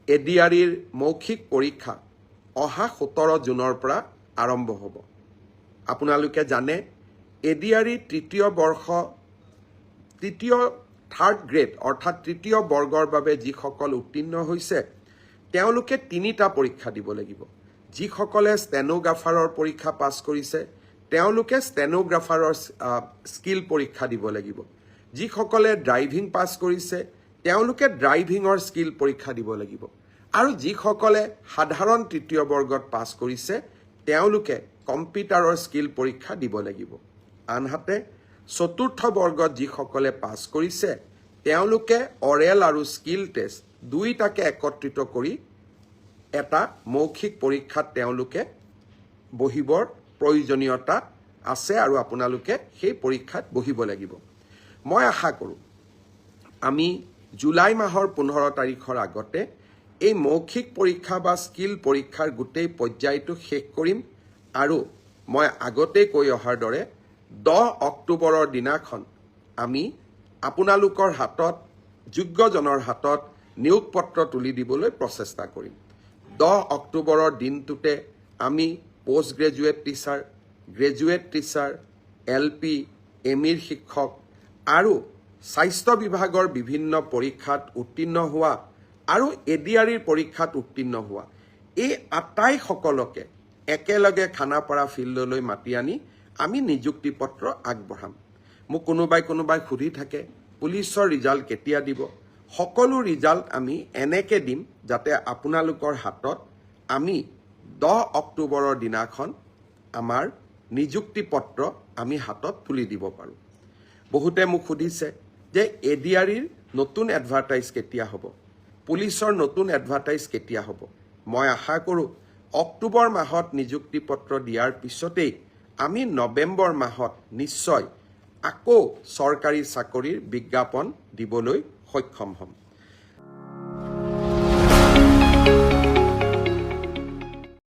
এডিআৰিৰ মৌখিক পৰীক্ষা অহা 17 জুনৰ পৰা আৰম্ভ হ'ব। আপোনালোকে জানে এডিআৰি থাৰ্ড গ্ৰেড অৰ্থাৎ তৃতীয় বৰ্গৰ বাবে যিসকল উত্তীৰ্ণ হৈছে তেওঁলোকে 3টা পৰীক্ষা দিব লাগিব। যিসকলে ষ্টেনোগ্ৰাফাৰৰ পৰীক্ষা পাছ কৰিছে তেওঁলোকে ষ্টেনোগ্ৰাফাৰৰ স্কিল পৰীক্ষা দিব লাগিব। যিসকলে ড্ৰাইভিং পাছ কৰিছে তেওঁলোকে ড্ৰাইভিঙৰ স্কিল পৰীক্ষা দিব লাগিব। আৰু যিসকলে সাধাৰণ তৃতীয় বৰ্গত পাছ কৰিছে তেওঁলোকে কম্পিউটাৰৰ স্কিল পৰীক্ষা দিব লাগিব। আনহাতে চতুৰ্থ বৰ্গত যিসকলে পাছ কৰিছে তেওঁলোকে অৰেল আৰু স্কিল টেষ্ট দুইটাকে একত্ৰিত কৰি এটা মৌখিক পৰীক্ষাত তেওঁলোকে বহিবৰ প্ৰয়োজনীয়তা আছে আৰু আপোনালোকে সেই পৰীক্ষাত বহিব লাগিব। মই আশা কৰোঁ আমি জুলাই মাহৰ 15 তাৰিখৰ আগতে এই মৌখিক পৰীক্ষা বা স্কিল পৰীক্ষাৰ গোটেই পৰ্যায়টো শেষ কৰিম আৰু মই আগতে কৈ অহাৰ দৰে 10 অক্টোবৰৰ দিনাখন আমি আপোনালোকৰ হাতত যোগ্যজনৰ হাতত নিয়োগ পত্ৰ তুলি দিবলৈ প্ৰচেষ্টা কৰিম। 10 অক্টোবৰৰ দিনটোতে আমি post graduate teacher, graduate teacher, LP, ME শিক্ষক আৰু স্বাস্থ্য বিভাগৰ বিভিন্ন পৰীক্ষাত উত্তীৰ্ণ হোৱা আৰু এডিআৰিৰ পৰীক্ষাত উত্তীৰ্ণ হোৱা এই আটাইসকলকে একেলগে খানাপাৰা ফিল্ডলৈ মাতি আনি আমি নিযুক্তি পত্ৰ আগবঢ়াম। মোক কোনোবাই সুধি থাকে পুলিচৰ ৰিজাল্ট কেতিয়া দিব। সকলো ৰিজাল্ট আমি এনেকৈ দিম যাতে আপোনালোকৰ হাতত আমি 10 অক্টোবৰৰ দিনাখন আমাৰ নিযুক্তি পত্ৰ আমি হাতত তুলি দিব পাৰোঁ। বহুতে মোক সুধিছে যে এডিআৰিৰ নতুন এডভাৰটাইজ কেতিয়া হ'ব, পুলিচৰ নতুন এডভাৰটাইজ কেতিয়া হ'ব। মই আশা কৰোঁ অক্টোবৰ মাহত নিযুক্তি পত্ৰ দিয়াৰ পিছতেই আমি নৱেম্বৰ মাহত নিশ্চয় আকৌ চৰকাৰী চাকৰিৰ বিজ্ঞাপন দিবলৈ সক্ষম হ'ম।